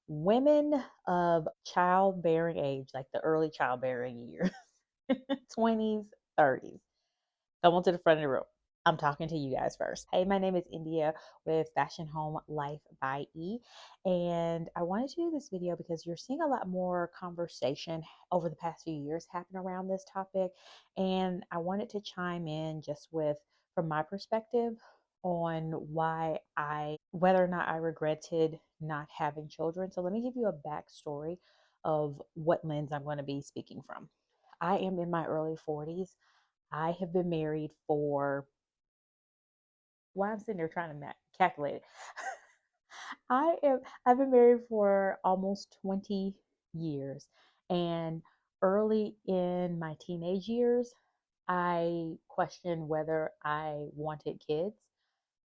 women of childbearing age, like the early childbearing years, 20s, 30s. Come on to the front of the room. I'm talking to you guys first. Hey, my name is India with Fashion Home Life by E. And I wanted to do this video because you're seeing a lot more conversation over the past few years happen around this topic. And I wanted to chime in just with, from my perspective, on whether or not I regretted not having children. So let me give you a backstory of what lens I'm going to be speaking from. I am in my early 40s. I have been married for, well, I'm sitting there trying to calculate it. I've been married for almost 20 years. And early in my teenage years, I questioned whether I wanted kids.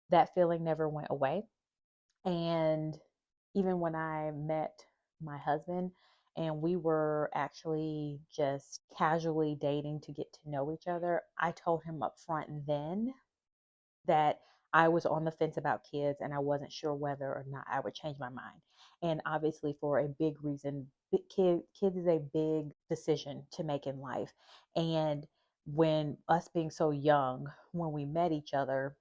That feeling never went away. And even when I met my husband, and we were actually just casually dating to get to know each other, I told him up front then that I was on the fence about kids and I wasn't sure whether or not I would change my mind. And obviously, for a big reason, kids is a big decision to make in life. And when us being so young, when we met each other,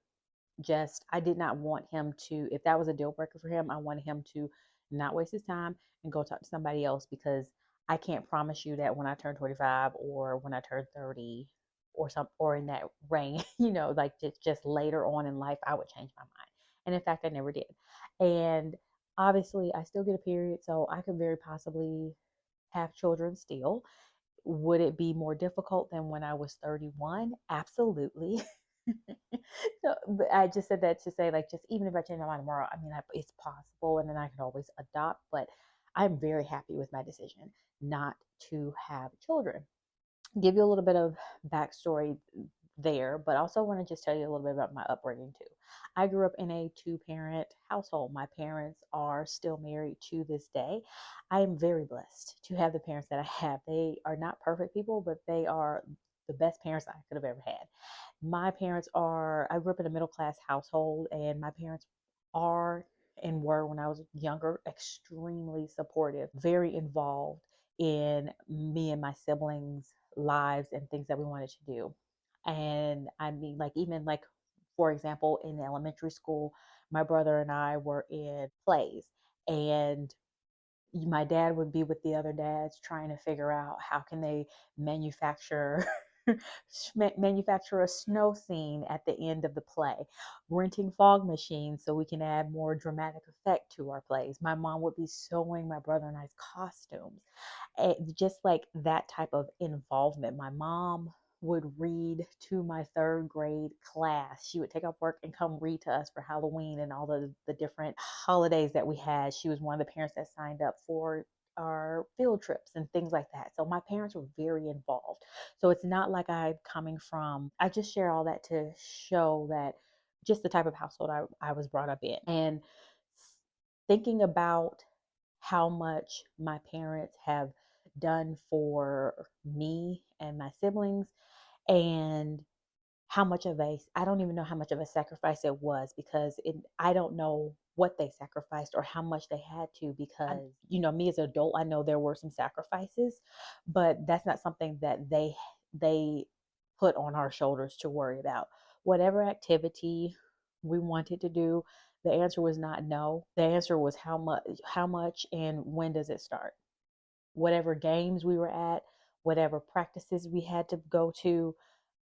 just I did not want him to, if that was a deal breaker for him, I wanted him to not waste his time and go talk to somebody else, because I can't promise you that when I turn 25 or when I turn 30 or in that range, like just later on in life, I would change my mind. And in fact, I never did. And obviously I still get a period, so I could very possibly have children still. Would it be more difficult than when I was 31? Absolutely. So, but I just said that to say, like, just even if I change my mind tomorrow, I mean, it's possible, and then I can always adopt. But I'm very happy with my decision not to have children. Give you a little bit of backstory there, but also want to just tell you a little bit about my upbringing too. I grew up in a two-parent household. My parents are still married to this day. I am very blessed to have the parents that I have. They are not perfect people, but they are the best parents I could have ever had. I grew up in a middle class household, and my parents are and were, when I was younger, extremely supportive, very involved in me and my siblings' lives and things that we wanted to do. And I mean, like, even like, for example, in elementary school, my brother and I were in plays, and my dad would be with the other dads trying to figure out how can they manufacture manufacture a snow scene at the end of the play, renting fog machines so we can add more dramatic effect to our plays. My mom would be sewing my brother and I's costumes. Just like that type of involvement. My mom would read to my third grade class. She would take off work and come read to us for Halloween and all the different holidays that we had. She was one of the parents that signed up for our field trips and things like that. So my parents were very involved. So it's not like I'm coming from, I just share all that to show that just the type of household I was brought up in. And thinking about how much my parents have done for me and my siblings, and how much of a, I don't even know how much of a sacrifice it was, because I don't know what they sacrificed or how much they had to, because me as an adult, I know there were some sacrifices, but that's not something that they put on our shoulders to worry about. Whatever activity we wanted to do, the answer was not no. The answer was how much and when does it start. Whatever games we were at, whatever practices we had to go to,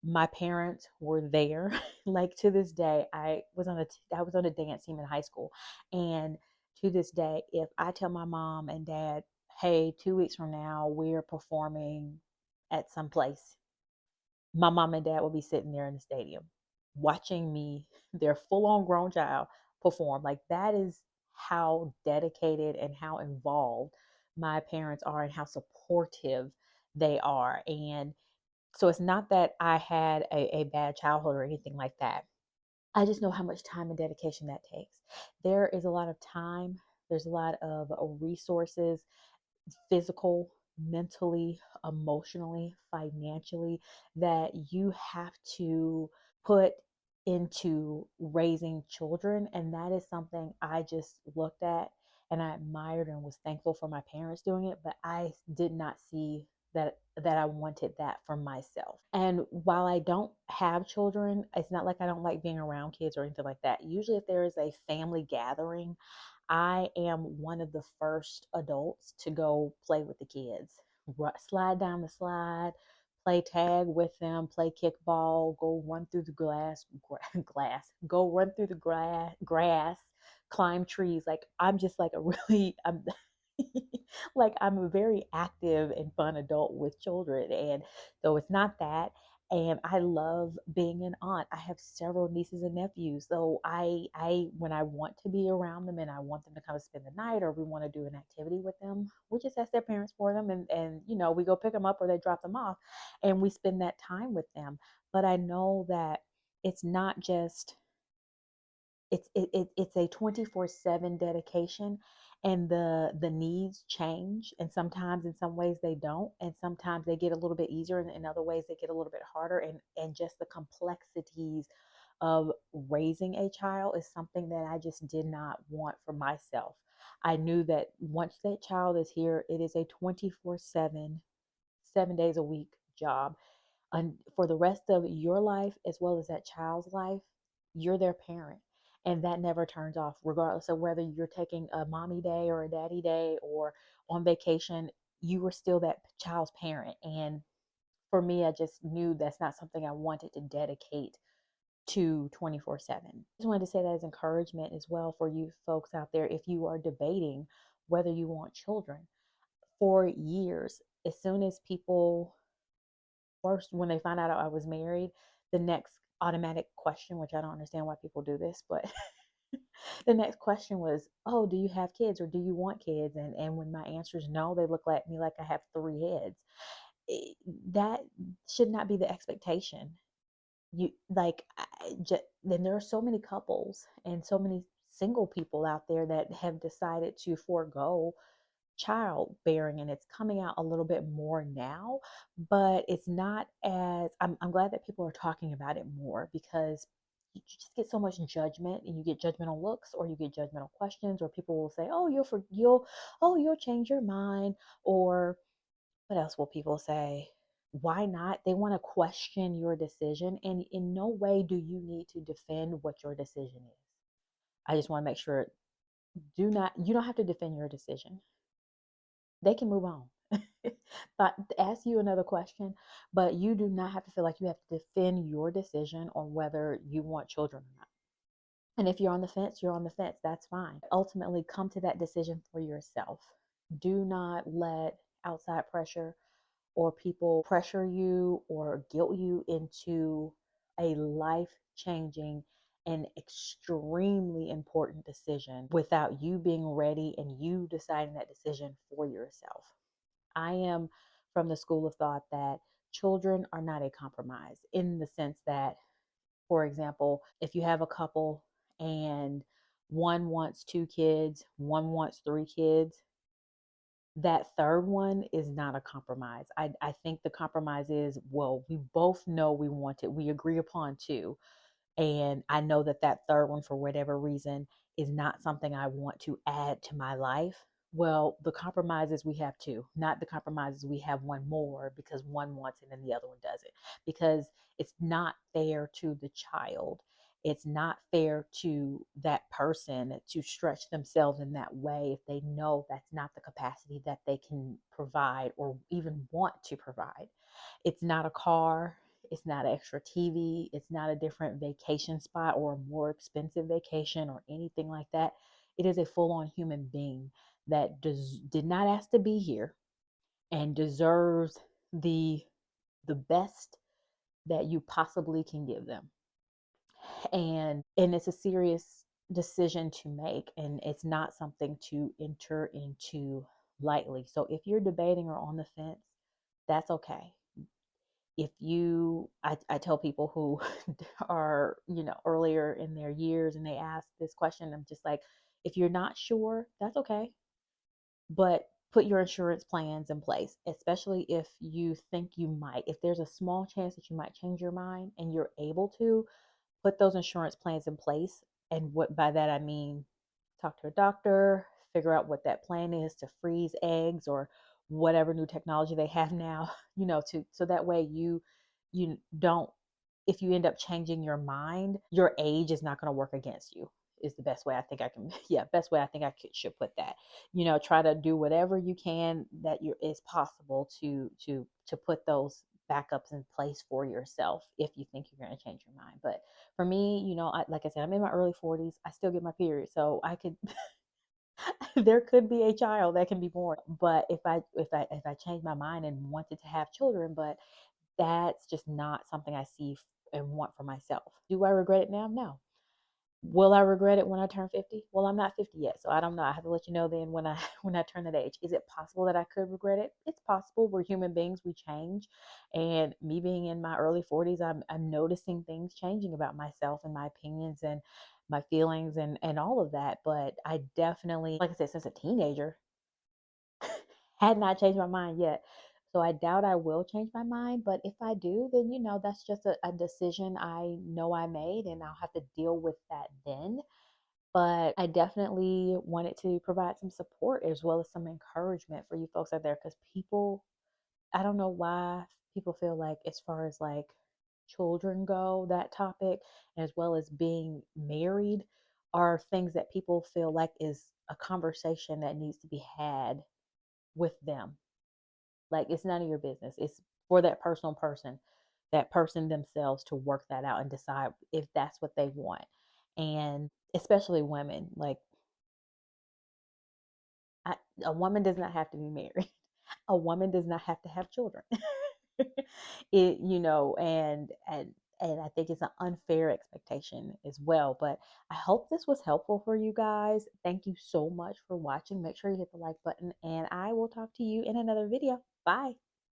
my parents were there. Like, to this day, I was on a dance team in high school, and to this day, if I tell my mom and dad, "Hey, 2 weeks from now we're performing at some place," my mom and dad will be sitting there in the stadium watching me, their full on grown child, perform. Like, that is how dedicated and how involved my parents are and how supportive they are. And so it's not that I had a bad childhood or anything like that. I just know how much time and dedication that takes. There is a lot of time, there's a lot of resources, physical, mentally, emotionally, financially, that you have to put into raising children. And that is something I just looked at and I admired and was thankful for my parents doing it, but I did not see that I wanted that for myself. And while I don't have children, it's not like I don't like being around kids or anything like that. Usually if there is a family gathering, I am one of the first adults to go play with the kids. Slide down the slide, play tag with them, play kickball, go run through the go run through the grass, climb trees. Like I'm just like a really, I'm like I'm a very active and fun adult with children. And so it's not that. And I love being an aunt. I have several nieces and nephews. So I when I want to be around them and I want them to come spend the night, or we want to do an activity with them, we just ask their parents for them, and we go pick them up or they drop them off, and we spend that time with them. But I know that it's not just it's a 24/7 dedication, and the needs change, and sometimes in some ways they don't, and sometimes they get a little bit easier, and in other ways they get a little bit harder, and just the complexities of raising a child is something that I just did not want for myself. I knew that once that child is here, it is a 24/7, 7 days a week job, and for the rest of your life as well as that child's life, you're their parent. And that never turns off, regardless of whether you're taking a mommy day or a daddy day or on vacation, you were still that child's parent. And for me, I just knew that's not something I wanted to dedicate to 24/7. I just wanted to say that as encouragement as well for you folks out there if you are debating whether you want children. For years, as soon as people first, when they find out I was married, the next automatic question, which I don't understand why people do this, but the next question was, "Oh, do you have kids or do you want kids?" And when my answer is no, they look at me like I have three heads. That should not be the expectation. You like, then there are so many couples and so many single people out there that have decided to forego childbearing, and it's coming out a little bit more now, but it's not as I'm glad that people are talking about it more, because you just get so much judgment, and you get judgmental looks, or you get judgmental questions, or people will say, oh, you'll change your mind, or what else will people say? Why not? They want to question your decision, and in no way do you need to defend what your decision is. I just want to make sure, you don't have to defend your decision. They can move on. But ask you another question, but you do not have to feel like you have to defend your decision on whether you want children or not. And if you're on the fence, you're on the fence. That's fine. Ultimately, come to that decision for yourself. Do not let outside pressure or people pressure you or guilt you into a life changing and extremely important decision without you being ready and you deciding that decision for yourself. I am from the school of thought that children are not a compromise, in the sense that, for example, if you have a couple and one wants two kids, one wants three kids, that third one is not a compromise. I think the compromise is, well, we both know we want it. We agree upon two. And I know that that third one, for whatever reason, is not something I want to add to my life. Well, the compromises we have two, not the compromises we have one more because one wants it and the other one doesn't. Because it's not fair to the child. It's not fair to that person to stretch themselves in that way if they know that's not the capacity that they can provide or even want to provide. It's not a car, it's not an extra TV. It's not a different vacation spot or a more expensive vacation or anything like that. It is a full on human being that did not ask to be here and deserves the the best that you possibly can give them. And it's a serious decision to make, and it's not something to enter into lightly. So if you're debating or on the fence, that's okay. If you I tell people who are earlier in their years and they ask this question, I'm just like, if you're not sure, that's okay, but put your insurance plans in place, especially if you think you might, if there's a small chance that you might change your mind and you're able to put those insurance plans in place. And what by that I mean, talk to a doctor, figure out what that plan is to freeze eggs or whatever new technology they have now, to so that way you don't, if you end up changing your mind, your age is not going to work against you, is the best way I think I can yeah, best way I think should put that. Try to do whatever you can that is possible to put those backups in place for yourself if you think you're going to change your mind. But for me, like I said, I'm in my early 40s. I still get my period, so I could there could be a child that can be born. But if I change my mind and wanted to have children, but that's just not something I see and want for myself. Do I regret it now? No. Will I regret it when I turn 50? Well, I'm not 50 yet, so I don't know. I have to let you know then when I when I turn that age. Is it possible that I could regret it? It's possible. We're human beings, we change. And me being in my early 40s, I'm noticing things changing about myself and my opinions and my feelings and all of that. But I definitely, like I said, since a teenager, had not changed my mind yet. So I doubt I will change my mind. But if I do, then that's just a decision I know I made, and I'll have to deal with that then. But I definitely wanted to provide some support as well as some encouragement for you folks out there, because people, I don't know why people feel like, as far as like children go, that topic, as well as being married, are things that people feel like is a conversation that needs to be had with them. Like, it's none of your business. It's for that person themselves to work that out and decide if that's what they want. And especially women, like, I, a woman does not have to be married. A woman does not have to have children. And I think it's an unfair expectation as well. But I hope this was helpful for you guys. Thank you so much for watching. Make sure you hit the like button, and I will talk to you in another video. Bye.